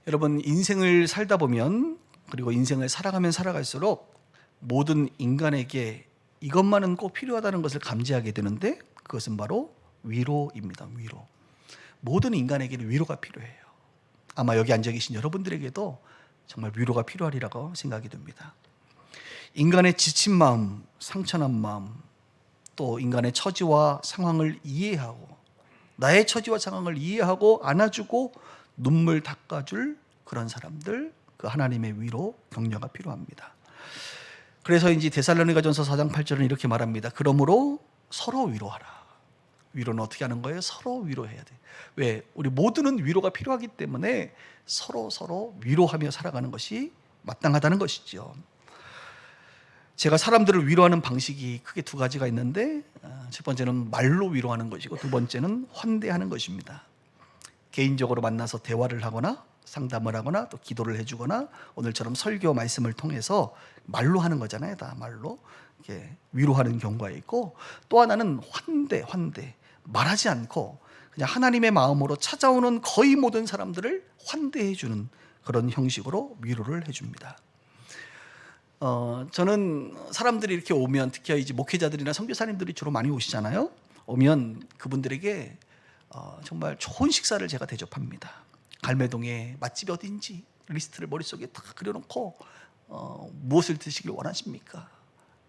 여러분, 인생을 살다 보면, 그리고 인생을 살아가면 살아갈수록 모든 인간에게 이것만은 꼭 필요하다는 것을 감지하게 되는데, 그것은 바로 위로입니다. 위로. 모든 인간에게는 위로가 필요해요. 아마 여기 앉아 계신 여러분들에게도 정말 위로가 필요하리라고 생각이 듭니다. 인간의 지친 마음, 상처난 마음, 또 인간의 처지와 상황을 이해하고, 나의 처지와 상황을 이해하고 안아주고 눈물 닦아줄 그런 사람들, 그 하나님의 위로, 격려가 필요합니다. 그래서인지 데살로니가전서 4장 8절은 이렇게 말합니다. 그러므로 서로 위로하라. 위로는 어떻게 하는 거예요? 서로 위로해야 돼. 왜? 우리 모두는 위로가 필요하기 때문에 서로 위로하며 살아가는 것이 마땅하다는 것이죠. 제가 사람들을 위로하는 방식이 크게 두 가지가 있는데, 첫 번째는 말로 위로하는 것이고, 두 번째는 환대하는 것입니다. 개인적으로 만나서 대화를 하거나 상담을 하거나 또 기도를 해주거나, 오늘처럼 설교 말씀을 통해서 말로 하는 거잖아요. 다 말로 이렇게 위로하는 경우가 있고, 또 하나는 환대. 말하지 않고 그냥 하나님의 마음으로 찾아오는 거의 모든 사람들을 환대해 주는 그런 형식으로 위로를 해줍니다. 저는 사람들이 이렇게 오면, 특히 이제 목회자들이나 선교사님들이 주로 많이 오시잖아요. 오면 그분들에게 정말 좋은 식사를 제가 대접합니다. 갈매동에 맛집이 어딘지 리스트를 머릿속에 다 그려놓고 무엇을 드시길 원하십니까?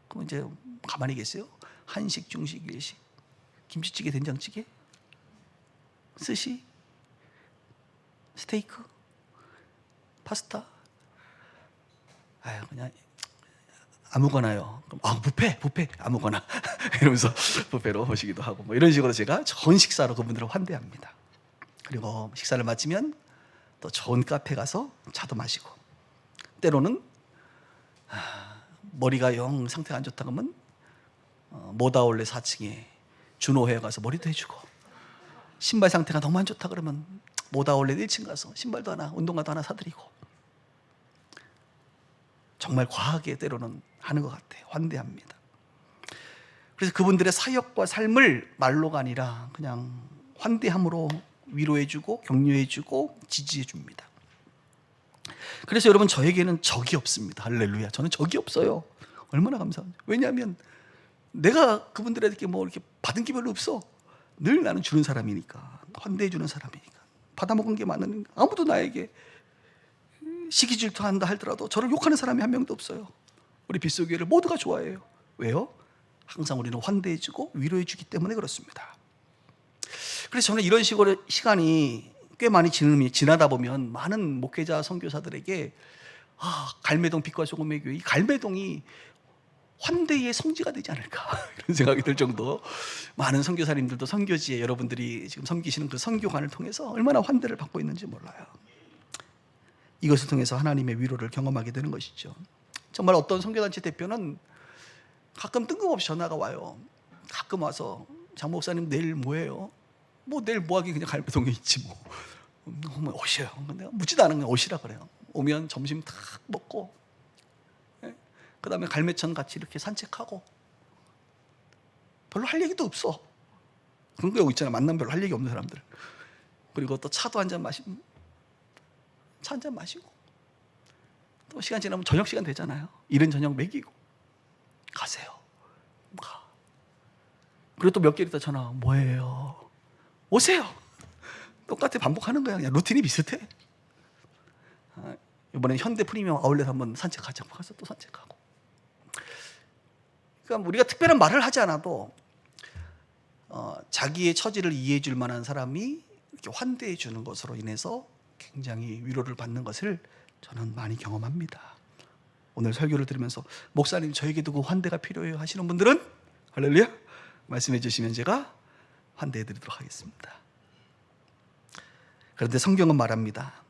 그럼 이제 가만히 계세요. 한식, 중식, 일식, 김치찌개, 된장찌개, 스시, 스테이크, 파스타, 그냥 아무거나요. 그럼 뷔페 아무거나 이러면서 뷔페로 오시기도 하고, 뭐 이런 식으로 제가 좋은 식사로 그분들을 환대합니다. 그리고 식사를 마치면 또 좋은 카페 가서 차도 마시고, 때로는 머리가 영 상태가 안 좋다 그러면 모다올레 4층에 준호회에 가서 머리도 해주고, 신발 상태가 너무 안 좋다 그러면 모다올레 1층 가서 신발도 하나, 운동화도 하나 사드리고, 정말 과하게 때로는 하는 것 같아요. 환대합니다. 그래서 그분들의 사역과 삶을 말로가 아니라 그냥 환대함으로 위로해주고 격려해주고 지지해줍니다. 그래서 여러분, 저에게는 적이 없습니다. 할렐루야. 저는 적이 없어요. 얼마나 감사한지. 왜냐하면 내가 그분들에게 뭐 이렇게 받은 게 별로 없어. 늘 나는 주는 사람이니까, 환대해주는 사람이니까, 받아먹은 게 많으니까. 아무도 나에게 시기 질투한다 할더라도 저를 욕하는 사람이 한 명도 없어요. 우리 빗속교회를 모두가 좋아해요. 왜요? 항상 우리는 환대해주고 위로해주기 때문에 그렇습니다. 그래서 저는 이런 식으로 시간이 꽤 많이 지나다 보면 많은 목회자 선교사들에게 갈매동 빛과 소금의 교회, 이 갈매동이 환대의 성지가 되지 않을까 이런 생각이 들 정도, 많은 선교사님들도 선교지에 여러분들이 지금 섬기시는 그 선교관을 통해서 얼마나 환대를 받고 있는지 몰라요. 이것을 통해서 하나님의 위로를 경험하게 되는 것이죠. 정말 어떤 선교단체 대표는 가끔 뜬금없이 전화가 와요. 가끔 와서, 장 목사님 내일 뭐예요? 뭐 내일 뭐하기, 그냥 갈매동에 있지 뭐 오셔요. 내가 묻지도 않은 거 오시라 그래요. 오면 점심 다 먹고, 그 다음에 갈매천 같이 이렇게 산책하고, 별로 할 얘기도 없어. 그런 거 있잖아요. 만나면 별로 할 얘기 없는 사람들. 그리고 또 차도 한 잔 마시고, 차 한 잔 마시고, 또 시간 지나면 저녁 시간 되잖아요. 이른 저녁 먹이고 가세요. 가. 그리고 또 몇 개월 있다 전화, 뭐예요? 오세요. 똑같아. 반복하는 거야. 그냥 루틴이 비슷해. 이번에 현대 프리미엄 아울렛 한번 산책하자고 가서 또 산책하고. 그러니까 우리가 특별한 말을 하지 않아도 자기의 처지를 이해해 줄 만한 사람이 이렇게 환대해 주는 것으로 인해서 굉장히 위로를 받는 것을 저는 많이 경험합니다. 오늘 설교를 들으면서 목사님 저에게도 그 환대가 필요해요 하시는 분들은 할렐루야 말씀해 주시면 제가 환대해 드리도록 하겠습니다. 그런데 성경은 말합니다.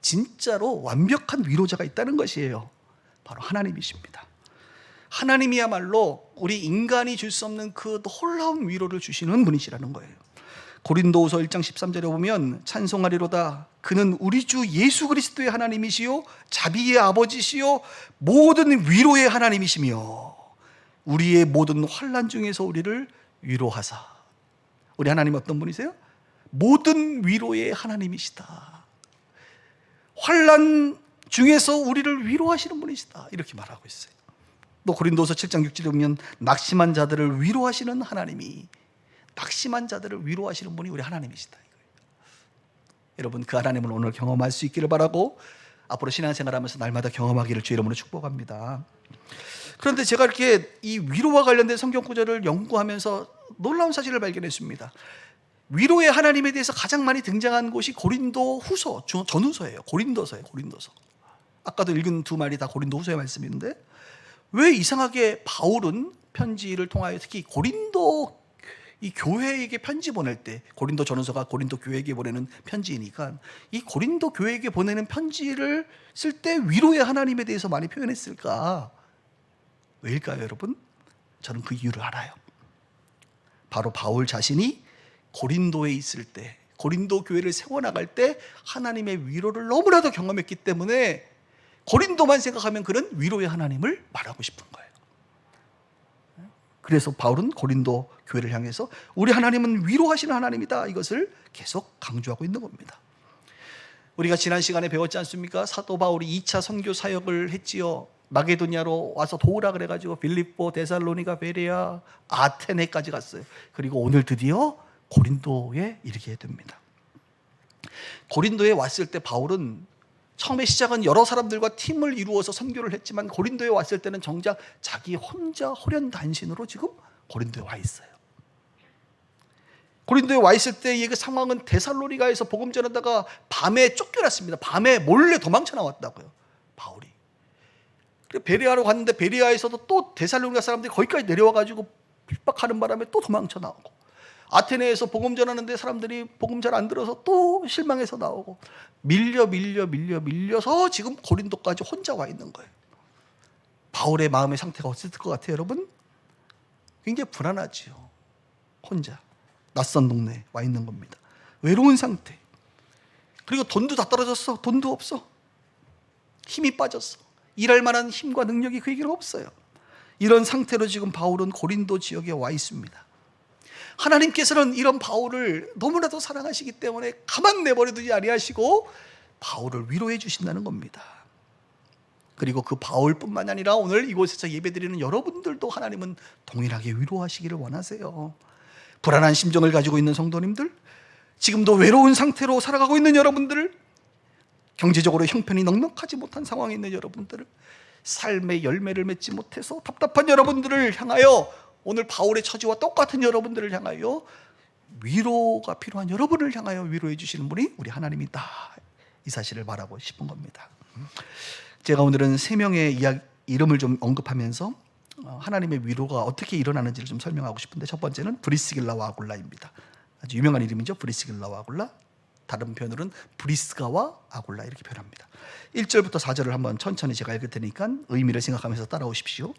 진짜로 완벽한 위로자가 있다는 것이에요. 바로 하나님이십니다. 하나님이야말로 우리 인간이 줄 수 없는 그 놀라운 위로를 주시는 분이시라는 거예요. 고린도후서 1장 13절에 보면 찬송하리로다 그는 우리 주 예수 그리스도의 하나님이시요 자비의 아버지시요 모든 위로의 하나님이시며 우리의 모든 환난 중에서 우리를 위로하사. 우리 하나님 어떤 분이세요? 모든 위로의 하나님이시다. 환난 중에서 우리를 위로하시는 분이시다, 이렇게 말하고 있어요. 또 고린도서 7장 6절에 보면 낙심한 자들을 위로하시는 하나님이, 낙심한 자들을 위로하시는 분이 우리 하나님이시다. 여러분, 그 하나님을 오늘 경험할 수 있기를 바라고 앞으로 신앙생활하면서 날마다 경험하기를 주의 이름으로 축복합니다. 그런데 제가 이렇게 이 위로와 관련된 성경 구절을 연구하면서 놀라운 사실을 발견했습니다. 위로의 하나님에 대해서 가장 많이 등장한 곳이 고린도 후서, 전후서예요. 고린도서예요. 고린도서. 아까도 읽은 두 말이 다 고린도 후서의 말씀인데, 왜 이상하게 바울은 편지를 통하여 특히 고린도 이 교회에게 편지 보낼 때, 고린도 전후서가 고린도 교회에게 보내는 편지이니까 이 고린도 교회에게 보내는 편지를 쓸 때 위로의 하나님에 대해서 많이 표현했을까? 왜일까요, 여러분? 저는 그 이유를 알아요. 바로 바울 자신이 고린도에 있을 때, 고린도 교회를 세워나갈 때 하나님의 위로를 너무나도 경험했기 때문에 고린도만 생각하면 그는 위로의 하나님을 말하고 싶은 거예요. 그래서 바울은 고린도 교회를 향해서 우리 하나님은 위로하시는 하나님이다, 이것을 계속 강조하고 있는 겁니다. 우리가 지난 시간에 배웠지 않습니까? 사도 바울이 2차 선교 사역을 했지요. 마게도니아로 와서 도우라 그래가지고 빌립보, 데살로니가, 베레아, 아테네까지 갔어요. 그리고 오늘 드디어 고린도에 이르게 됩니다. 고린도에 왔을 때 바울은 처음에 시작은 여러 사람들과 팀을 이루어서 선교를 했지만 고린도에 왔을 때는 정작 자기 혼자 호련단신으로 지금 고린도에 와 있어요. 고린도에 와 있을 때의 그 상황은 데살로니가에서 복음 전하다가 밤에 쫓겨났습니다. 밤에 몰래 도망쳐 나왔다고요, 바울이. 베레아로 갔는데 베레아에서도 또 데살로니가 사람들이 거기까지 내려와가지고 핍박하는 바람에 또 도망쳐 나오고, 아테네에서 복음 전하는데 사람들이 복음 잘 안 들어서 또 실망해서 나오고, 밀려서 지금 고린도까지 혼자 와 있는 거예요. 바울의 마음의 상태가 어땠을 것 같아요, 여러분? 굉장히 불안하지요. 혼자 낯선 동네에 와 있는 겁니다. 외로운 상태. 그리고 돈도 다 떨어졌어. 돈도 없어. 힘이 빠졌어. 일할 만한 힘과 능력이 그에게는 없어요. 이런 상태로 지금 바울은 고린도 지역에 와 있습니다. 하나님께서는 이런 바울을 너무나도 사랑하시기 때문에 가만 내버려두지 아니하시고 바울을 위로해 주신다는 겁니다. 그리고 그 바울뿐만 아니라 오늘 이곳에서 예배드리는 여러분들도 하나님은 동일하게 위로하시기를 원하세요. 불안한 심정을 가지고 있는 성도님들, 지금도 외로운 상태로 살아가고 있는 여러분들, 경제적으로 형편이 넉넉하지 못한 상황에 있는 여러분들을, 삶의 열매를 맺지 못해서 답답한 여러분들을 향하여, 오늘 바울의 처지와 똑같은 여러분들을 향하여, 위로가 필요한 여러분을 향하여 위로해 주시는 분이 우리 하나님이다, 이 사실을 말하고 싶은 겁니다. 제가 오늘은 세 명의 이름을 좀 언급하면서 하나님의 위로가 어떻게 일어나는지를 좀 설명하고 싶은데, 첫 번째는 브리스길라와 아굴라입니다. 아주 유명한 이름이죠. 브리스길라와 아굴라. 다른 표현으로는 브리스가와 아굴라, 이렇게 표현합니다. 1절부터 4절을 한번 천천히 제가 읽을 테니까 의미를 생각하면서 따라오십시오.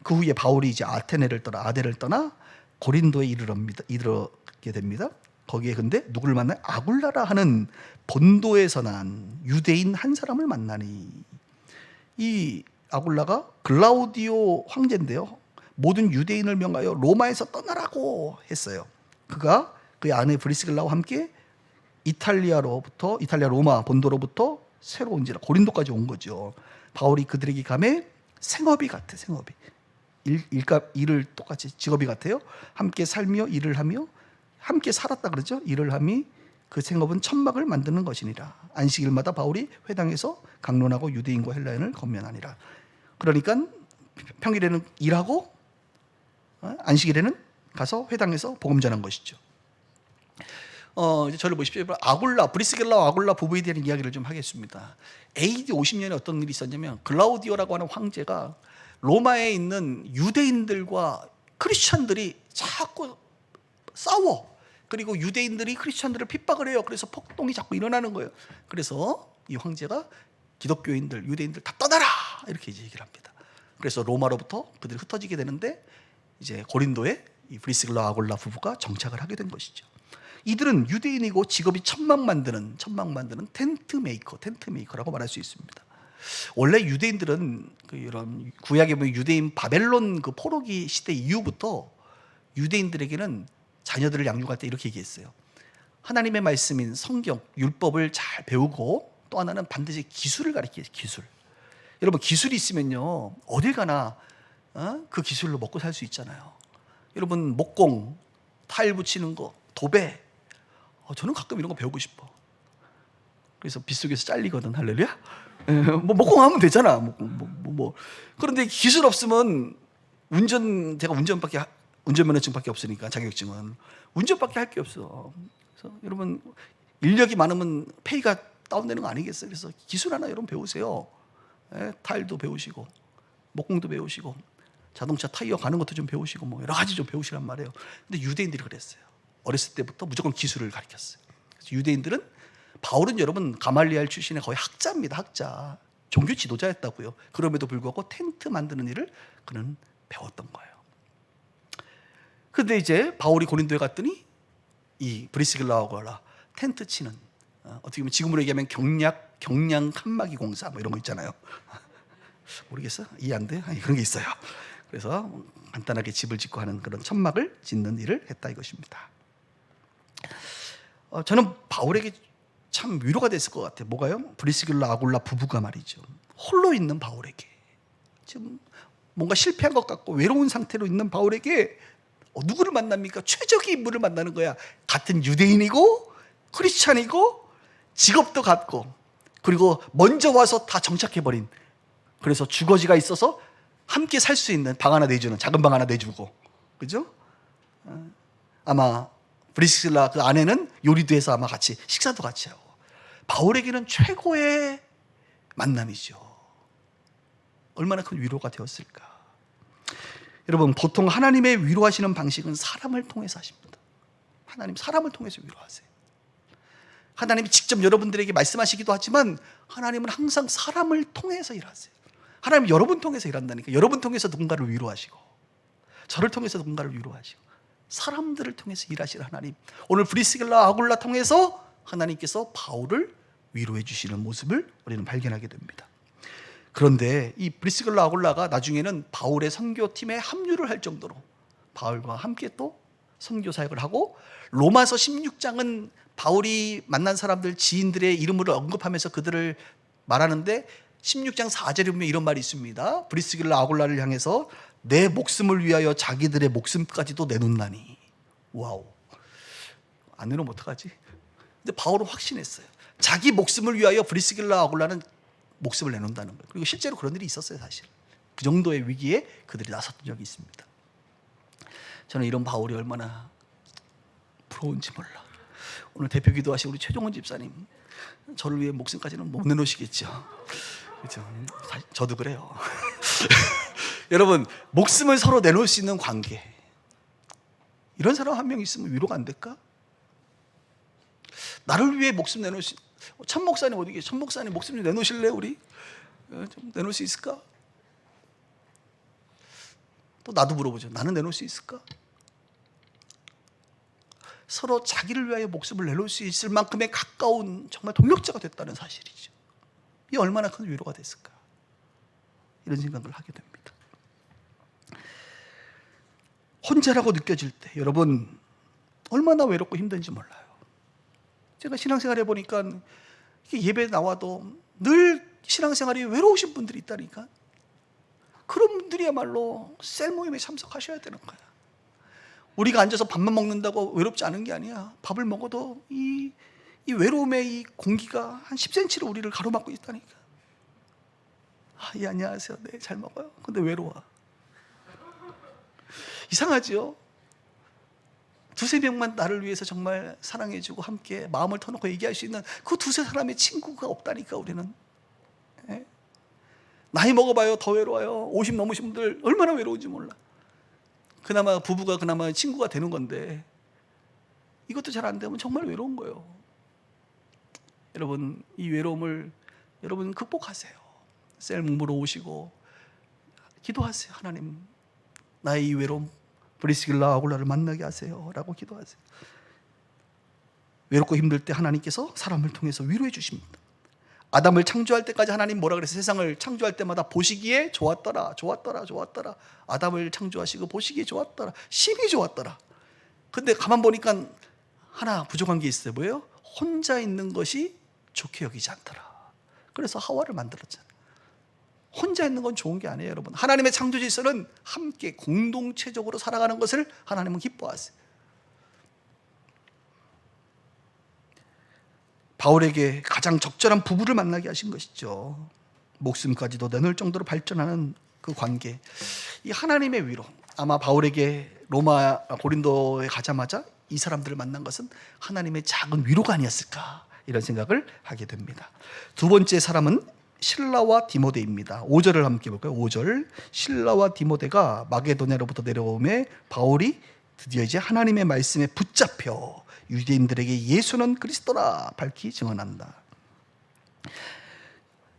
그 후에 바울이 이제 아테네를 떠나, 아데를 떠나 고린도에 이르게 됩니다. 거기에 근데 누구를 만나요? 아굴라라 하는 본도에서 난 유대인 한 사람을 만나니, 이 아굴라가 글라우디오 황제인데요, 모든 유대인을 명하여 로마에서 떠나라고 했어요. 그가 그의 아내 브리스길라와 함께 이탈리아 로마 본도로부터 새로운 지라 고린도까지 온 거죠. 바울이 그들에게 감해 생업이 같아, 생업이. 일을 똑같이 직업이 같아요. 함께 살며 일을 하며, 함께 살았다 그러죠. 일을 함이 그 생업은 천막을 만드는 것이니라. 안식일마다 바울이 회당에서 강론하고 유대인과 헬라인을 건면하니라. 그러니까 평일에는 일하고 안식일에는 가서 회당에서 복음 전한 것이죠. 이제 저를 보십시오. 브리스길라와 아굴라 부부에 대한 이야기를 좀 하겠습니다. AD 50년에 어떤 일이 있었냐면, 글라우디오라고 하는 황제가 로마에 있는 유대인들과 크리스찬들이 자꾸 싸워. 그리고 유대인들이 크리스찬들을 핍박을 해요. 그래서 폭동이 자꾸 일어나는 거예요. 그래서 이 황제가 기독교인들, 유대인들 다 떠나라, 이렇게 이제 얘기를 합니다. 그래서 로마로부터 그들이 흩어지게 되는데, 이제 고린도에 이 브리스길라 아굴라 부부가 정착을 하게 된 것이죠. 이들은 유대인이고 직업이 천막 만드는 텐트 메이커라고 말할 수 있습니다. 원래 유대인들은 이런 구약에 보면 유대인 바벨론 그 포로기 시대 이후부터 유대인들에게는 자녀들을 양육할 때 이렇게 얘기했어요. 하나님의 말씀인 성경, 율법을 잘 배우고 또 하나는 반드시 기술을 가르쳐요. 기술. 여러분 기술이 있으면요 어딜 가나 그 기술로 먹고 살 수 있잖아요. 여러분 목공, 타일 붙이는 거, 도배, 저는 가끔 이런 거 배우고 싶어. 그래서 빗속에서 잘리거든. 할렐루야. 뭐 목공하면 되잖아. 그런데 기술 없으면 제가 운전면허증밖에 없으니까 자격증은 운전밖에 할 게 없어. 그래서 여러분 인력이 많으면 페이가 다운되는 거 아니겠어요? 그래서 기술 하나 여러분 배우세요. 타일도 배우시고 목공도 배우시고 자동차 타이어 가는 것도 좀 배우시고 뭐 여러 가지 좀 배우시란 말이에요. 근데 유대인들이 그랬어요. 어렸을 때부터 무조건 기술을 가르쳤어요. 그래서 유대인들은 바울은 여러분 가말리엘 출신의 거의 학자입니다. 학자. 종교 지도자였다고요. 그럼에도 불구하고 텐트 만드는 일을 그는 배웠던 거예요. 그런데 이제 바울이 고린도에 갔더니 이 브리스길라와 아굴라 텐트 치는 어떻게 보면 지금으로 얘기하면 경량 칸막이 공사 뭐 이런 거 있잖아요. 모르겠어? 이해 안 돼? 아니, 그런 게 있어요. 그래서 간단하게 집을 짓고 하는 그런 천막을 짓는 일을 했다 이것입니다. 저는 바울에게 참 위로가 됐을 것 같아요. 뭐가요? 브리스길라 아굴라 부부가 말이죠. 홀로 있는 바울에게 지금 뭔가 실패한 것 같고 외로운 상태로 있는 바울에게 누구를 만납니까? 최적의 인물을 만나는 거야. 같은 유대인이고 크리스찬이고 직업도 같고 그리고 먼저 와서 다 정착해버린, 그래서 주거지가 있어서 함께 살 수 있는 방 하나 내주는, 작은 방 하나 내주고, 그죠? 아마 브리스길라 그 아내는 요리도 해서 아마 같이 식사도 같이 하고, 바울에게는 최고의 만남이죠. 얼마나 큰 위로가 되었을까. 여러분 보통 하나님의 위로하시는 방식은 사람을 통해서 하십니다. 하나님 사람을 통해서 위로하세요. 하나님이 직접 여러분들에게 말씀하시기도 하지만 하나님은 항상 사람을 통해서 일하세요. 하나님은 여러분 통해서 일한다니까. 여러분 통해서 누군가를 위로하시고 저를 통해서 누군가를 위로하시고 사람들을 통해서 일하시는 하나님, 오늘 브리스길라 아굴라 통해서 하나님께서 바울을 위로해 주시는 모습을 우리는 발견하게 됩니다. 그런데 이 브리스길라 아굴라가 나중에는 바울의 선교팀에 합류를 할 정도로 바울과 함께 또 선교 사역을 하고, 로마서 16장은 바울이 만난 사람들 지인들의 이름을 언급하면서 그들을 말하는데 16장 4절에 보면 이런 말이 있습니다. 브리스길라 아굴라를 향해서 내 목숨을 위하여 자기들의 목숨까지도 내놓나니. 와우, 안 내놓으면 어떡하지? 근데 바울은 확신했어요. 자기 목숨을 위하여 브리스길라 아굴라는 목숨을 내놓는다는 거예요. 그리고 실제로 그런 일이 있었어요. 사실 그 정도의 위기에 그들이 나섰던 적이 있습니다. 저는 이런 바울이 얼마나 부러운지 몰라. 오늘 대표 기도하신 우리 최종원 집사님, 저를 위해 목숨까지는 못 내놓으시겠죠. 그렇죠? 저도 그래요. 여러분 목숨을 서로 내놓을 수 있는 관계, 이런 사람 한 명 있으면 위로가 안 될까? 나를 위해 목숨 내놓을 수, 천 목사님 어디 계세요? 천 목사님 목숨 좀 내놓으실래요? 우리 좀 내놓을 수 있을까? 또 나도 물어보죠. 나는 내놓을 수 있을까? 서로 자기를 위하여 목숨을 내놓을 수 있을 만큼의 가까운 정말 동력자가 됐다는 사실이죠. 이 얼마나 큰 위로가 됐을까? 이런 생각을 하게 됩니다. 혼자라고 느껴질 때 여러분 얼마나 외롭고 힘든지 몰라요. 제가 신앙생활 해보니까 예배 나와도 늘 신앙생활이 외로우신 분들이 있다니까. 그런 분들이야말로 셀 모임에 참석하셔야 되는 거야. 우리가 앉아서 밥만 먹는다고 외롭지 않은 게 아니야. 밥을 먹어도 이 외로움의 이 공기가 한 10cm로 우리를 가로막고 있다니까. 예, 안녕하세요. 네, 잘 먹어요. 근데 외로워. 이상하지요? 두세 명만 나를 위해서 정말 사랑해주고 함께 마음을 터놓고 얘기할 수 있는 그 두세 사람의 친구가 없다니까. 우리는 나이 먹어봐요 더 외로워요. 50 넘으신 분들 얼마나 외로운지 몰라. 그나마 부부가 그나마 친구가 되는 건데 이것도 잘 안 되면 정말 외로운 거예요. 여러분 이 외로움을 여러분 극복하세요. 셀뭉으로 오시고 기도하세요. 하나님 나의 이 외로움 브리스길라 아굴라를 만나게 하세요 라고 기도하세요. 외롭고 힘들 때 하나님께서 사람을 통해서 위로해 주십니다. 아담을 창조할 때까지 하나님 뭐라 그랬어요? 세상을 창조할 때마다 보시기에 좋았더라, 좋았더라, 좋았더라. 아담을 창조하시고 보시기에 좋았더라, 심히 좋았더라. 근데 가만 보니까 하나 부족한 게 있어요. 뭐예요? 혼자 있는 것이 좋게 여기지 않더라. 그래서 하와를 만들었잖아요. 혼자 있는 건 좋은 게 아니에요, 여러분. 하나님의 창조 질서는 함께 공동체적으로 살아가는 것을 하나님은 기뻐하세요. 바울에게 가장 적절한 부부를 만나게 하신 것이죠. 목숨까지도 내놓을 정도로 발전하는 그 관계, 이 하나님의 위로. 아마 바울에게 고린도에 가자마자 이 사람들을 만난 것은 하나님의 작은 위로가 아니었을까, 이런 생각을 하게 됩니다. 두 번째 사람은 실라와 디모데입니다. 5절을 함께 볼까요? 5절. 실라와 디모데가 마게도냐로부터 내려오매 바울이 드디어 이제 하나님의 말씀에 붙잡혀 유대인들에게 예수는 그리스도라 밝히 증언한다.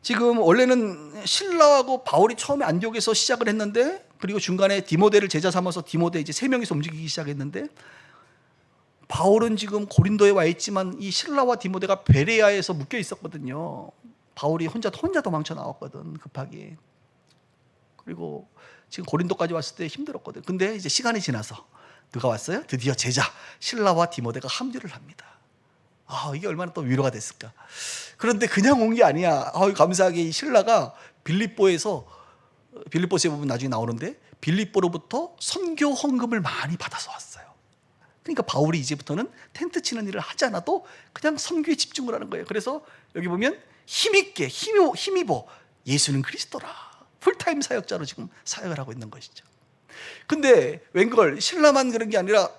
지금 원래는 실라하고 바울이 처음에 안디옥에서 시작을 했는데, 그리고 중간에 디모데를 제자 삼아서 디모데 이제 3명이서 움직이기 시작했는데, 바울은 지금 고린도에 와 있지만 이 실라와 디모데가 베레아에서 묶여 있었거든요. 바울이 혼자 도망쳐 나왔거든, 급하게. 그리고 지금 고린도까지 왔을 때 힘들었거든. 근데 이제 시간이 지나서 누가 왔어요? 드디어 제자 실라와 디모데가 합류를 합니다. 이게 얼마나 또 위로가 됐을까. 그런데 그냥 온 게 아니야. 감사하게 이 실라가 빌립보에서, 빌립보서에 보면 나중에 나오는데, 빌립보로부터 선교 헌금을 많이 받아서 왔어요. 그러니까 바울이 이제부터는 텐트 치는 일을 하지 않아도 그냥 선교에 집중을 하는 거예요. 그래서 여기 보면 힘입어 예수는 그리스도라, 풀타임 사역자로 지금 사역을 하고 있는 것이죠. 근데 웬걸 신라만 그런 게 아니라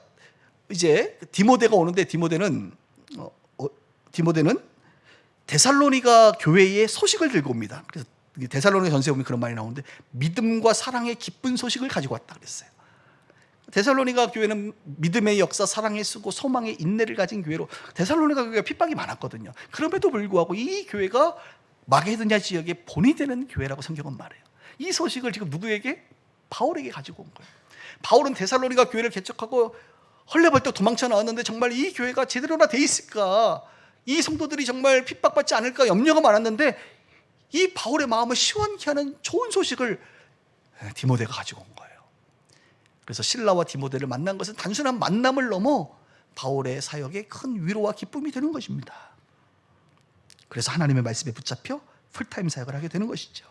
이제 디모데가 오는데, 디모데는 데살로니가 교회의 소식을 들고 옵니다. 그래서 데살로니가 전서에 보면 그런 말이 나오는데, 믿음과 사랑의 기쁜 소식을 가지고 왔다 그랬어요. 데살로니가 교회는 믿음의 역사, 사랑의 수고, 소망의 인내를 가진 교회로, 데살로니가 교회가 핍박이 많았거든요. 그럼에도 불구하고 이 교회가 마게도냐 지역의 본이 되는 교회라고 성경은 말해요. 이 소식을 지금 누구에게? 바울에게 가지고 온 거예요. 바울은 데살로니가 교회를 개척하고 헐레벌떡 도망쳐 나왔는데, 정말 이 교회가 제대로나 돼 있을까, 이 성도들이 정말 핍박받지 않을까 염려가 많았는데, 이 바울의 마음을 시원케 하는 좋은 소식을 디모데가 가지고 온 거예요. 그래서 실라와 디모데를 만난 것은 단순한 만남을 넘어 바울의 사역에 큰 위로와 기쁨이 되는 것입니다. 그래서 하나님의 말씀에 붙잡혀 풀타임 사역을 하게 되는 것이죠.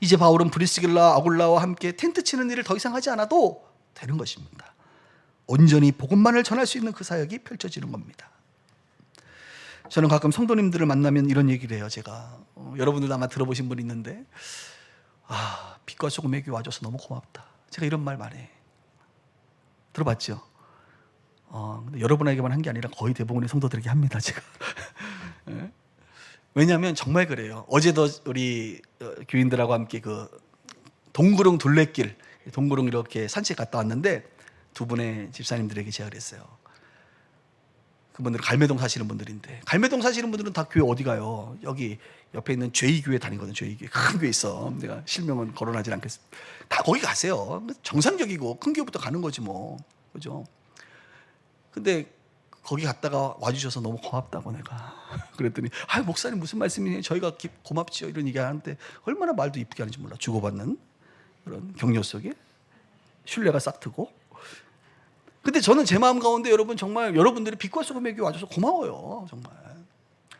이제 바울은 브리스길라, 아굴라와 함께 텐트 치는 일을 더 이상 하지 않아도 되는 것입니다. 온전히 복음만을 전할 수 있는 그 사역이 펼쳐지는 겁니다. 저는 가끔 성도님들을 만나면 이런 얘기를 해요. 제가 여러분들도 아마 들어보신 분이 있는데, 빛과 소금의 교회 와줘서 너무 고맙다. 제가 이런 말 많이 해. 들어봤죠? 근데 여러분에게만 한 게 아니라 거의 대부분의 성도들에게 합니다, 제가. 왜냐하면 정말 그래요. 어제도 우리 교인들하고 함께 그 동구릉 둘레길, 동구릉 이렇게 산책 갔다 왔는데, 두 분의 집사님들에게 제가 그랬어요. 그분들은 갈매동 사시는 분들인데, 갈매동 사시는 분들은 다 교회 어디 가요? 여기 옆에 있는 죄의교회 다니거든. 죄의교회 큰 교회 있어. 내가 실명은 거론하지 않겠습니다. 다 거기 가세요. 정상적이고 큰 교회부터 가는 거지 뭐, 그죠? 근데 거기 갔다가 와주셔서 너무 고맙다고 내가 그랬더니, 목사님 무슨 말씀이니? 저희가 고맙지요, 이런 얘기 하는데, 얼마나 말도 이쁘게 하는지 몰라. 주고받는 그런 격려 속에 신뢰가 싹 트고. 근데 저는 제 마음 가운데 여러분, 정말 여러분들이 빛과 소금의 교회 와줘서 고마워요. 정말.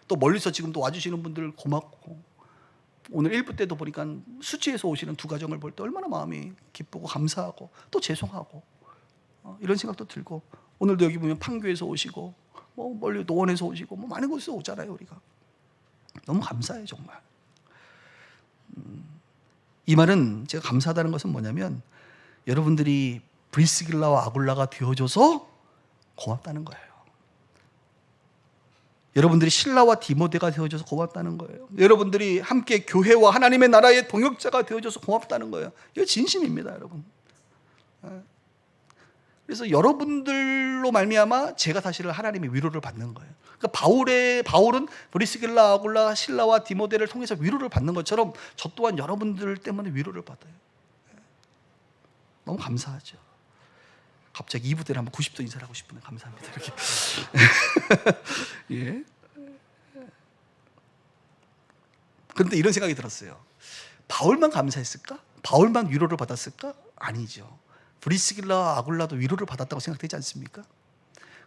또 멀리서 지금 또 와주시는 분들 고맙고, 오늘 1부 때도 보니까 수지에서 오시는 두 가정을 볼 때 얼마나 마음이 기쁘고 감사하고 또 죄송하고, 이런 생각도 들고, 오늘도 여기 보면 판교에서 오시고, 멀리 노원에서 오시고, 많은 곳에서 오잖아요. 우리가 너무 감사해요, 정말. 이 말은, 제가 감사하다는 것은 뭐냐면, 여러분들이 브리스길라와 아굴라가 되어줘서 고맙다는 거예요. 여러분들이 실라와 디모데가 되어줘서 고맙다는 거예요. 여러분들이 함께 교회와 하나님의 나라의 동역자가 되어줘서 고맙다는 거예요. 이거 진심입니다, 여러분. 그래서 여러분들로 말미암아 제가 사실은 하나님의 위로를 받는 거예요. 그러니까 바울은 브리스길라, 아굴라, 실라와 디모데를 통해서 위로를 받는 것처럼, 저 또한 여러분들 때문에 위로를 받아요. 너무 감사하죠. 갑자기 2부 때는 한번 90도 인사를 하고 싶으면 감사합니다, 이렇게. 예. 그런데 이런 생각이 들었어요. 바울만 감사했을까? 바울만 위로를 받았을까? 아니죠. 브리스길라, 아굴라도 위로를 받았다고 생각되지 않습니까?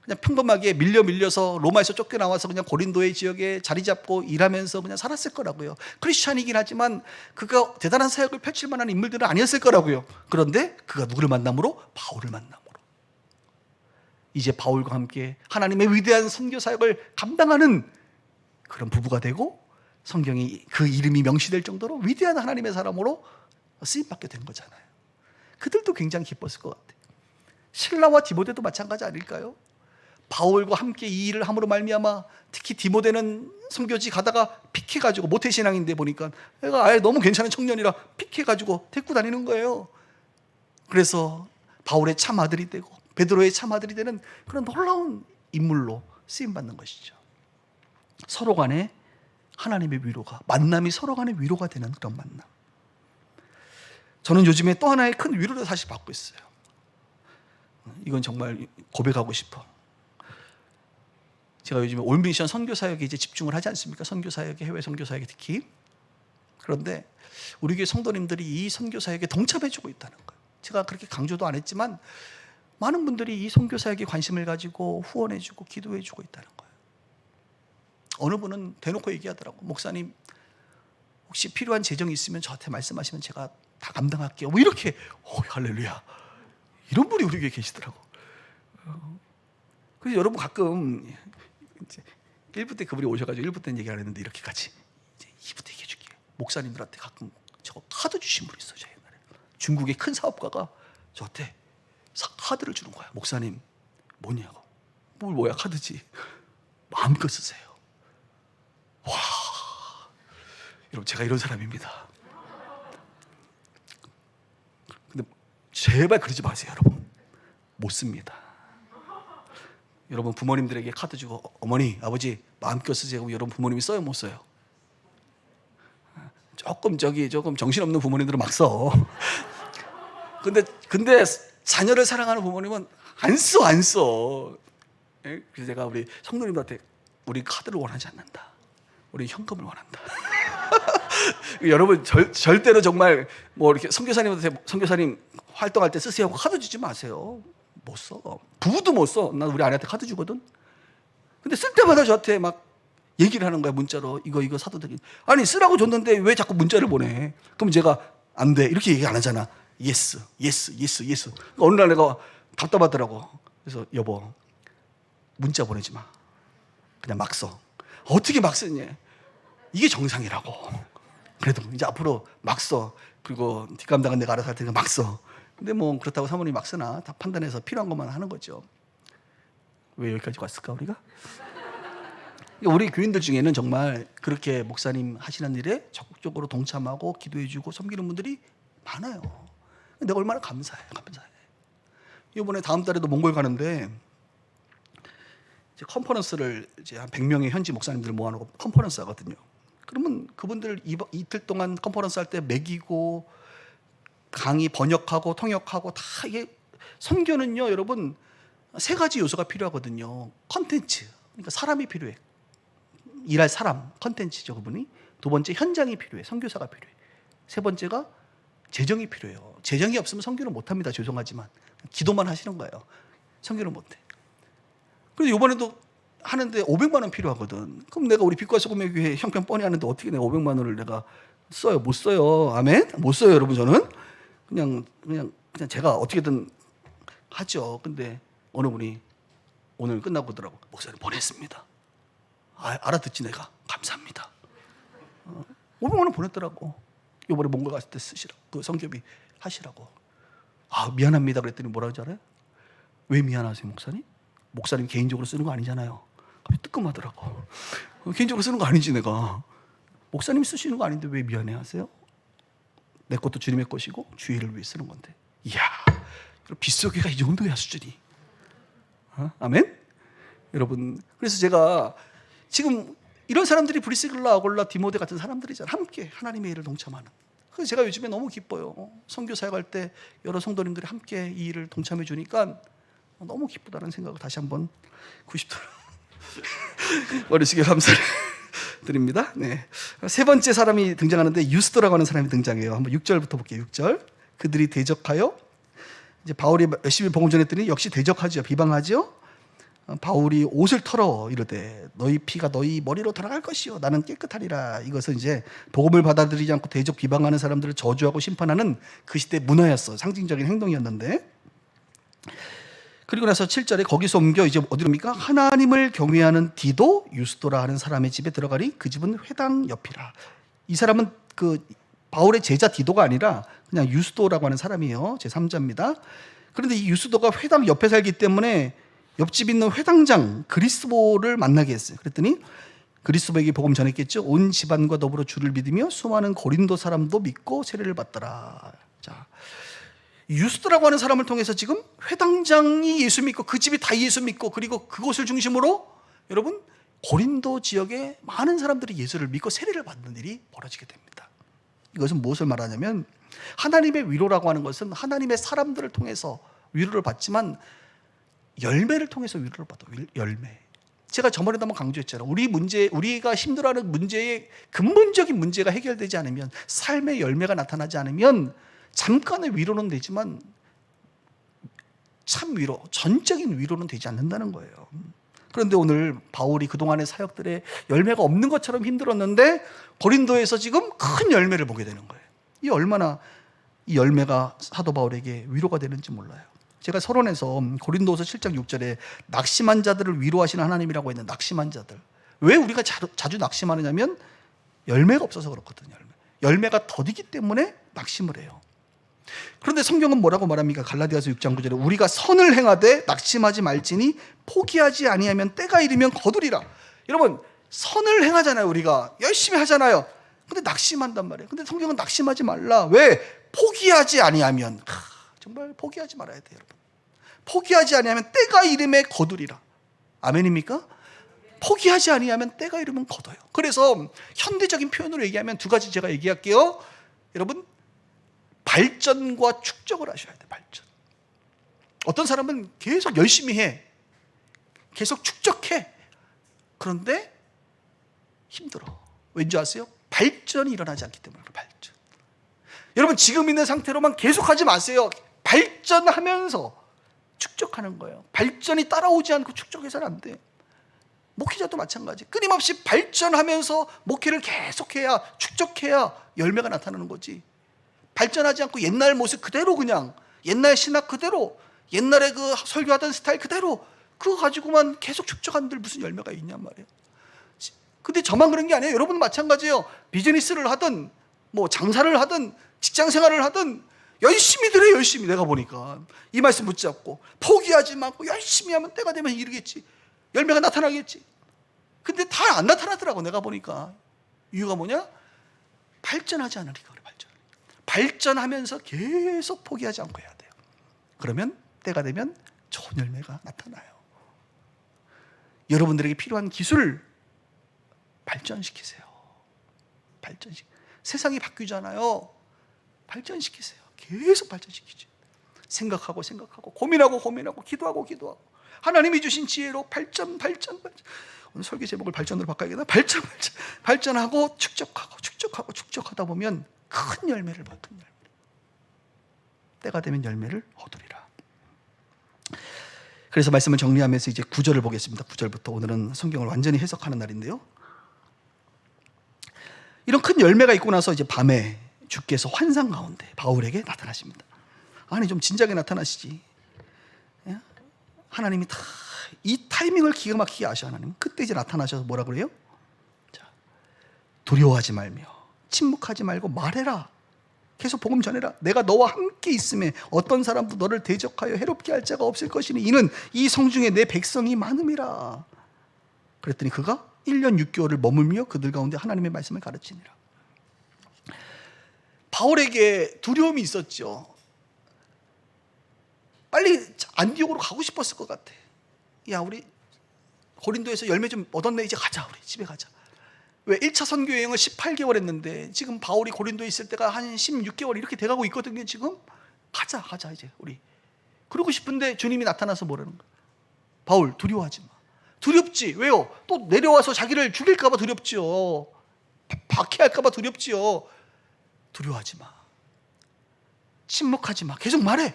그냥 평범하게 밀려서 로마에서 쫓겨나와서 그냥 고린도의 지역에 자리 잡고 일하면서 그냥 살았을 거라고요. 크리스찬이긴 하지만 그가 대단한 사역을 펼칠 만한 인물들은 아니었을 거라고요. 그런데 그가 누구를 만남으로? 바울을 만남으로. 이제 바울과 함께 하나님의 위대한 선교 사역을 감당하는 그런 부부가 되고 성경이 그 이름이 명시될 정도로 위대한 하나님의 사람으로 쓰임받게 된 거잖아요. 그들도 굉장히 기뻤을 것 같아요. 실라와 디모데도 마찬가지 아닐까요? 바울과 함께 이 일을 함으로 말미암아 특히 디모데는 선교지 가다가 픽해가지고 모태신앙인데 보니까 애가 아예 너무 괜찮은 청년이라 픽해가지고 데리고 다니는 거예요. 그래서 바울의 참 아들이 되고 베드로의 참 아들이 되는 그런 놀라운 인물로 쓰임받는 것이죠. 서로 간에 하나님의 위로가, 만남이 서로 간에 위로가 되는 그런 만남. 저는 요즘에 또 하나의 큰 위로를 사실 받고 있어요. 이건 정말 고백하고 싶어. 제가 요즘에 올미션 선교사역에 이제 집중을 하지 않습니까? 선교사역에, 해외 선교사역에 특히. 그런데 우리 교회 성도님들이 이 선교사역에 동참해주고 있다는 거예요. 제가 그렇게 강조도 안 했지만 많은 분들이 이 선교사역에 관심을 가지고 후원해주고 기도해주고 있다는 거예요. 어느 분은 대놓고 얘기하더라고. 목사님 혹시 필요한 재정이 있으면 저한테 말씀하시면 제가 다 감당할게요. 뭐 이렇게 할렐루야. 이런 분이 우리 교회에 계시더라고. 그래서 여러분 가끔 이제 1부 때 그분이 오셔가지고 1부 때는 얘기 안 했는데 이렇게 같이 이제 2부 때 얘기해 줄게요. 목사님들한테 가끔 저거 카드 주신 분이 있어요. 옛날에 중국의 큰 사업가가 저한테 카드를 주는 거야. 목사님 뭐냐고. 뭐야 카드지. 마음껏 쓰세요. 와, 여러분 제가 이런 사람입니다. 근데 제발 그러지 마세요, 여러분. 못 씁니다. 여러분 부모님들에게 카드 주고 어머니, 아버지 마음껏 쓰세요. 여러분 부모님이 써요, 못 써요? 조금 정신없는 부모님들은 막 써. 근데 자녀를 사랑하는 부모님은 안 써. 그래서 제가 우리 성도님들한테 우리 카드를 원하지 않는다. 우리 현금을 원한다. 여러분 절대로 정말 뭐 이렇게 선교사님한테 선교사님 활동할 때 쓰세요 하고 카드 주지 마세요. 못 써. 부부도 못 써. 난 우리 아내한테 카드 주거든. 근데 쓸 때마다 저한테 막 얘기를 하는 거야. 문자로 이거 사도 되긴. 아니 쓰라고 줬는데 왜 자꾸 문자를 보내? 그럼 제가 안 돼 이렇게 얘기 안 하잖아. 예스. 그러니까 어느 날 내가 답답하더라고. 그래서 여보 문자 보내지 마. 그냥 막 써. 어떻게 막 쓰냐? 이게 정상이라고. 그래도 이제 앞으로 막 써. 그리고 뒷감당은 내가 알아서 할 테니까 막 써. 근데 뭐 그렇다고 사모님이 막 쓰나? 다 판단해서 필요한 것만 하는 거죠. 왜 여기까지 왔을까 우리가? 우리 교인들 중에는 정말 그렇게 목사님 하시는 일에 적극적으로 동참하고 기도해주고 섬기는 분들이 많아요. 내가 얼마나 감사해. 이번에 다음 달에도 몽골 가는데 이제 컨퍼런스를 이제 한 100명의 현지 목사님들 모아놓고 컨퍼런스 하거든요. 그러면 그분들 이틀 동안 컨퍼런스 할 때 먹이고 강의 번역하고 통역하고 다 이게 선교는요, 여러분 3가지 요소가 필요하거든요. 컨텐츠, 그러니까 사람이 필요해. 일할 사람, 컨텐츠죠 그분이. 2번째 현장이 필요해. 선교사가 필요해. 3번째가 재정이 필요해요. 재정이 없으면 선교는 못합니다. 죄송하지만 기도만 하시는 거예요. 선교는 못해. 그래서 이번에도 하는데 500만 원 필요하거든. 그럼 내가 우리 빛과 소금의 교회 형편 뻔히 하는데 어떻게 내가 500만 원을 내가 써요? 못 써요. 아멘? 못 써요, 여러분. 저는 그냥 제가 어떻게든 하죠. 근데 어느 분이 오늘 끝나고 그러더라고. 목사님 보냈습니다. 알아듣지 내가. 감사합니다. 500만 원 보냈더라고. 이번에 몽골 갔을 때 쓰시라고. 그 성교비 하시라고. 미안합니다. 그랬더니 뭐라고 하지 알아요? 왜 미안하세요, 목사님? 목사님 개인적으로 쓰는 거 아니잖아요. 뜨끔하더라고. 개인적으로 쓰는 거 아니지 내가. 목사님이 쓰시는 거 아닌데 왜 미안해 하세요? 내 것도 주님의 것이고 주의를 위해 쓰는 건데. 이야, 빗속에가 이 정도야 수준이. 아멘? 여러분, 그래서 제가 지금 이런 사람들이 브리스길라, 아골라, 디모데 같은 사람들이잖아요. 함께 하나님의 일을 동참하는. 그래서 제가 요즘에 너무 기뻐요. 선교 사역할 때 여러 성도님들이 함께 이 일을 동참해 주니까 너무 기쁘다는 생각을 다시 한번 90도로 어르시게 감사를 드립니다. 네. 3번째 사람이 등장하는데 유스도라고 하는 사람이 등장해요. 한번 6절부터 볼게요. 6절. 그들이 대적하여 이제 바울이 열심히 복음 전했더니 역시 대적하죠. 비방하죠. 바울이 옷을 털어 이르되 너희 피가 너희 머리로 돌아갈 것이요 나는 깨끗하리라. 이것은 이제 복음을 받아들이지 않고 대적 비방하는 사람들을 저주하고 심판하는 그 시대 문화였어. 상징적인 행동이었는데, 그리고 나서 7절에 거기서 옮겨 이제 어디로입니까? 하나님을 경외하는 디도 유스도라 하는 사람의 집에 들어가니 그 집은 회당 옆이라. 이 사람은 그 바울의 제자 디도가 아니라 그냥 유스도라고 하는 사람이에요. 제3자입니다. 그런데 이 유스도가 회당 옆에 살기 때문에 옆집 있는 회당장 그리스보를 만나게 했어요. 그랬더니 그리스보에게 복음 전했겠죠. 온 집안과 더불어 주를 믿으며 수많은 고린도 사람도 믿고 세례를 받더라. 자, 유스도라고 하는 사람을 통해서 지금 회당장이 예수 믿고 그 집이 다 예수 믿고, 그리고 그곳을 중심으로 여러분 고린도 지역에 많은 사람들이 예수를 믿고 세례를 받는 일이 벌어지게 됩니다. 이것은 무엇을 말하냐면, 하나님의 위로라고 하는 것은 하나님의 사람들을 통해서 위로를 받지만 열매를 통해서 위로를 받아. 열매. 제가 저번에도 한번 강조했잖아요. 우리가 힘들어하는 문제의 근본적인 문제가 해결되지 않으면, 삶의 열매가 나타나지 않으면 잠깐의 위로는 되지만 참 위로, 전적인 위로는 되지 않는다는 거예요. 그런데 오늘 바울이 그동안의 사역들의 열매가 없는 것처럼 힘들었는데 고린도에서 지금 큰 열매를 보게 되는 거예요. 이 얼마나 이 열매가 사도 바울에게 위로가 되는지 몰라요. 제가 서론에서 고린도서 7장 6절에 낙심한 자들을 위로하시는 하나님이라고 했는데, 낙심한 자들. 왜 우리가 자주 낙심하느냐면 열매가 없어서 그렇거든요. 열매가 더디기 때문에 낙심을 해요. 그런데 성경은 뭐라고 말합니까? 갈라디아서 6장 9절에 우리가 선을 행하되 낙심하지 말지니 포기하지 아니하면 때가 이르면 거두리라. 여러분, 선을 행하잖아요. 우리가 열심히 하잖아요. 근데 낙심한단 말이에요. 근데 성경은 낙심하지 말라. 왜? 포기하지 아니하면. 정말 포기하지 말아야 돼요, 여러분. 포기하지 아니하면 때가 이름에 거두리라. 아멘입니까? 포기하지 아니하면 때가 이르면 거둬요. 그래서 현대적인 표현으로 얘기하면 두 가지 제가 얘기할게요. 여러분, 발전과 축적을 하셔야 돼요. 발전. 어떤 사람은 계속 열심히 해, 계속 축적해. 그런데 힘들어. 왠지 아세요? 발전이 일어나지 않기 때문에. 발전. 여러분, 지금 있는 상태로만 계속하지 마세요. 발전하면서 축적하는 거예요. 발전이 따라오지 않고 축적해서는 안 돼. 목회자도 마찬가지. 끊임없이 발전하면서 목회를 계속해야, 축적해야 열매가 나타나는 거지. 발전하지 않고 옛날 모습 그대로, 그냥 옛날 신학 그대로, 옛날에 그 설교하던 스타일 그대로 그거 가지고만 계속 축적한들 무슨 열매가 있냔 말이에요. 근데 저만 그런 게 아니에요. 여러분 마찬가지예요. 비즈니스를 하든 뭐 장사를 하든 직장 생활을 하든 열심히들 해. 열심히. 내가 보니까 이 말씀 붙잡고 포기하지 말고 열심히 하면 때가 되면 이르겠지, 열매가 나타나겠지. 근데 다 안 나타나더라고. 내가 보니까 이유가 뭐냐? 발전하지 않으니까 그래. 발전하면서 계속 포기하지 않고 해야 돼요. 그러면 때가 되면 좋은 열매가 나타나요. 여러분들에게 필요한 기술을 발전시키세요. 세상이 바뀌잖아요. 발전시키세요. 계속 발전시키죠. 생각하고 고민하고 기도하고 하나님이 주신 지혜로 발전. 오늘 설교 제목을 발전으로 바꿔야겠다. 발전하고 축적하다 보면 큰 열매를 봐. 큰 열매. 때가 되면 열매를 얻으리라. 그래서 말씀을 정리하면서 이제 9절을 보겠습니다. 9절부터 오늘은 성경을 완전히 해석하는 날인데요. 이런 큰 열매가 있고 나서 이제 밤에 주께서 환상 가운데 바울에게 나타나십니다. 아니, 좀 진작에 나타나시지. 하나님이 다 이 타이밍을 기가 막히게 아셔. 하나님 그때 이제 나타나셔서 뭐라 그래요? 자, 두려워하지 말며 침묵하지 말고 말해라. 계속 복음 전해라. 내가 너와 함께 있음에 어떤 사람도 너를 대적하여 해롭게 할 자가 없을 것이니 이는 이 성중에 내 백성이 많음이라. 그랬더니 그가 1년 6개월을 머물며 그들 가운데 하나님의 말씀을 가르치니라. 바울에게 두려움이 있었죠. 빨리 안디옥으로 가고 싶었을 것 같아. 야, 우리 고린도에서 열매 좀 얻었네. 이제 가자. 우리 집에 가자. 왜 1차 선교 여행을 18개월 했는데 지금 바울이 고린도에 있을 때가 한 16개월 이렇게 돼가고 있거든요. 지금 가자 이제 우리. 그러고 싶은데 주님이 나타나서 뭐라는 거야? 바울, 두려워하지 마. 두렵지. 왜요? 또 내려와서 자기를 죽일까 봐 두렵지요. 박해할까 봐 두렵지요. 두려워하지 마. 침묵하지 마. 계속 말해.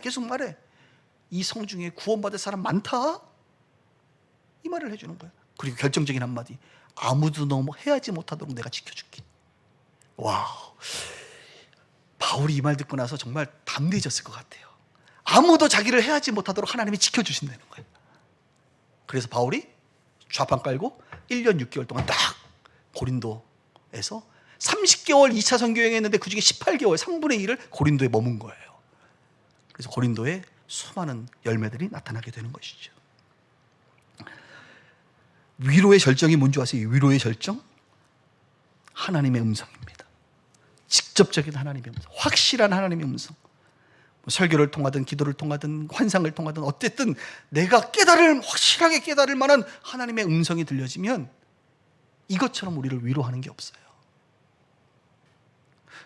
이 성중에 구원받을 사람 많다. 이 말을 해주는 거예요. 그리고 결정적인 한마디, 아무도 너 해하지 못하도록 내가 지켜줄게. 와, 바울이 이 말 듣고 나서 정말 담대해졌을 것 같아요. 아무도 자기를 해하지 못하도록 하나님이 지켜주신다는 거예요. 그래서 바울이 좌판 깔고 1년 6개월 동안 딱 고린도에서 30개월 2차 선교여행했는데 그중에 18개월 3분의 1을 고린도에 머문 거예요. 그래서 고린도에 수많은 열매들이 나타나게 되는 것이죠. 위로의 절정이 뭔지 아세요? 위로의 절정? 하나님의 음성입니다. 직접적인 하나님의 음성, 확실한 하나님의 음성. 설교를 통하든 기도를 통하든 환상을 통하든 어쨌든 내가 확실하게 깨달을 만한 하나님의 음성이 들려지면 이것처럼 우리를 위로하는 게 없어요.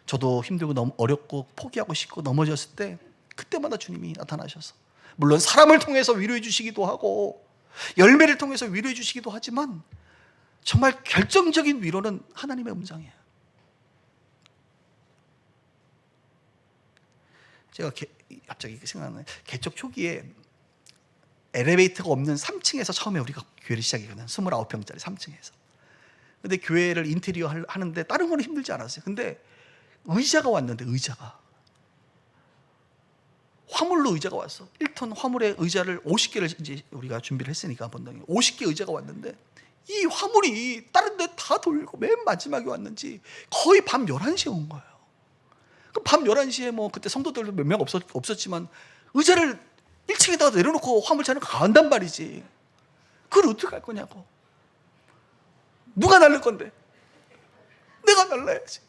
저도 힘들고 너무 어렵고 포기하고 싶고 넘어졌을 때 그때마다 주님이 나타나셔서, 물론 사람을 통해서 위로해 주시기도 하고 열매를 통해서 위로해 주시기도 하지만 정말 결정적인 위로는 하나님의 음성이에요. 제가 갑자기 생각나는, 개척 초기에 엘리베이터가 없는 3층에서 처음에 우리가 교회를 시작했거든요. 29평짜리 3층에서. 근데 교회를 인테리어 하는데 다른 거는 힘들지 않았어요. 근데 의자가 왔는데, 화물로 의자가 왔어. 1톤 화물에 의자를 50개를 이제 우리가 준비를 했으니까 본당에 50개 의자가 왔는데, 이 화물이 다른 데 다 돌고 맨 마지막에 왔는지 거의 밤 11시에 온 거예요. 밤 11시에 뭐 그때 성도들도 몇 명 없었지만 의자를 1층에다가 내려놓고 화물차는 간단 말이지. 그걸 어떻게 할 거냐고. 누가 날릴 건데? 내가 날라야지.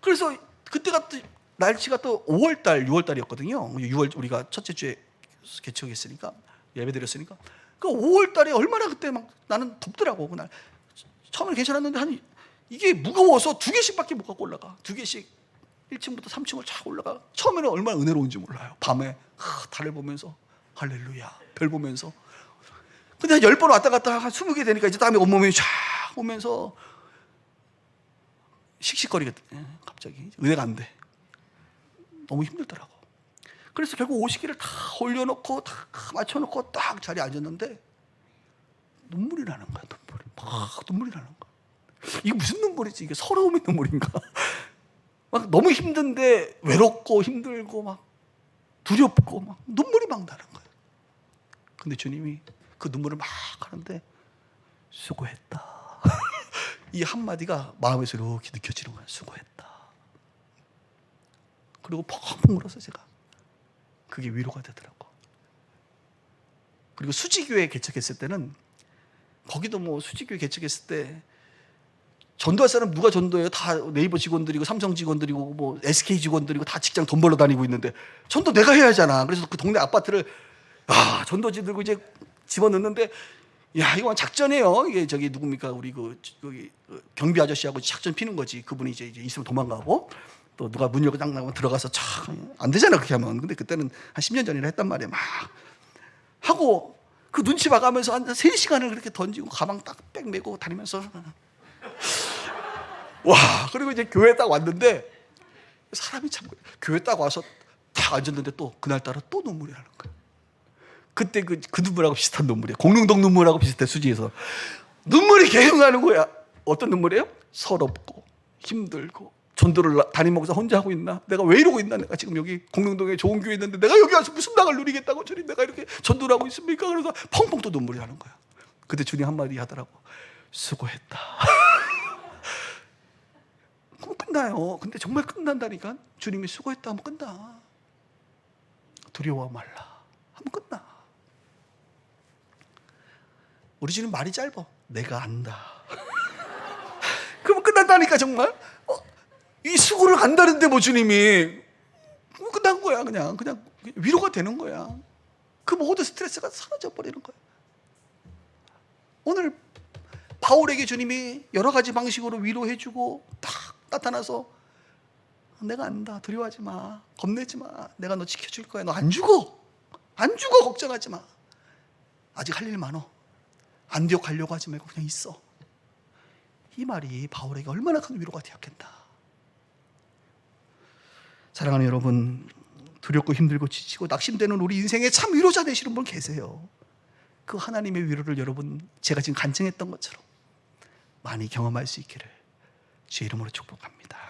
그래서 그때가 또 날씨가 또 5월달 6월달이었거든요 6월 우리가 첫째 주에 개척했으니까, 예배드렸으니까 그 5월달에 얼마나 그때 막 나는 덥더라고. 그날 처음에 괜찮았는데 이게 무거워서 2개씩밖에 못 갖고 올라가. 2개씩 1층부터 3층을 쫙 올라가. 처음에는 얼마나 은혜로운지 몰라요. 밤에 달을 보면서 할렐루야 별 보면서. 근데 한 10번 왔다 갔다 한 20개 되니까 이제 다음에 온몸이 쫙 오면서 씩씩거리거든. 갑자기 은혜가 안 돼. 너무 힘들더라고. 그래서 결국 50개를 다 올려놓고 다 맞춰놓고 딱 자리에 앉았는데 눈물이 나는 거야. 눈물이 나는 거야. 이게 무슨 눈물이지? 이게 서러움의 눈물인가? 막 너무 힘든데 외롭고 힘들고 막 두렵고 막 눈물이 막 나는 거예요. 근데 주님이 그 눈물을 막 하는데 수고했다. 이 한마디가 마음에서 이렇게 느껴지는 거예요. 수고했다. 그리고 펑펑 울어서 제가 그게 위로가 되더라고. 그리고 수지교회 개척했을 때는 거기도 뭐 수지교회 개척했을 때 전도할 사람 누가 전도해요? 다 네이버 직원들이고 삼성 직원들이고 뭐 SK 직원들이고 다 직장 돈 벌러 다니고 있는데 전도 내가 해야 하잖아. 그래서 그 동네 아파트를 전도지 들고 이제 집어넣는데, 야, 이거 작전이에요. 이게 저기 누굽니까? 우리 여기 경비 아저씨하고 작전 피는 거지. 그분이 이제 있으면 도망가고 또 누가 문 열고 딱 나가면 들어가서 안 되잖아 그렇게 하면. 근데 그때는 한 10년 전이나 했단 말이야. 막 하고 그 눈치 봐가면서 한 3시간을 그렇게 던지고 가방 딱 백 메고 다니면서 와. 그리고 이제 교회 딱 왔는데 사람이 참, 교회 딱 와서 딱 앉았는데 또 그날따라 또 눈물이 나는 거야. 그때 그 눈물하고 비슷한 눈물이야. 공릉동 눈물하고 비슷해. 수지에서 눈물이 계속 나는 거야. 어떤 눈물이에요? 서럽고 힘들고, 전도를 담임 목사 혼자 하고 있나? 내가 왜 이러고 있나? 내가 지금 여기 공릉동에 좋은 교회 있는데 내가 여기 와서 무슨 낙을 누리겠다고 주님 내가 이렇게 전도를 하고 있습니까? 그래서 펑펑 또 눈물이 나는 거야. 그때 주님 한마디 하더라고. 수고했다. 그럼 끝나요. 근데 정말 끝난다니까. 주님이 수고했다 하면 끝나. 두려워 말라 하면 끝나. 우리 주님 말이 짧아. 내가 안다. 그러면 끝난다니까 정말. 이 수고를 안다는데 뭐 주님이 끝난 거야. 그냥 위로가 되는 거야. 그 모든 스트레스가 사라져 버리는 거야. 오늘 바울에게 주님이 여러 가지 방식으로 위로해주고 딱 나타나서 내가 안다. 두려워하지 마. 겁내지 마. 내가 너 지켜줄 거야. 너 안 죽어. 안 죽어. 걱정하지 마. 아직 할 일 많어. 안디옥 가려고 하지 말고 그냥 있어. 이 말이 바울에게 얼마나 큰 위로가 되었겠다. 사랑하는 여러분, 두렵고 힘들고 지치고 낙심되는 우리 인생에 참 위로자 되시는 분 계세요. 그 하나님의 위로를 여러분 제가 지금 간증했던 것처럼 많이 경험할 수 있기를 주의 이름으로 축복합니다.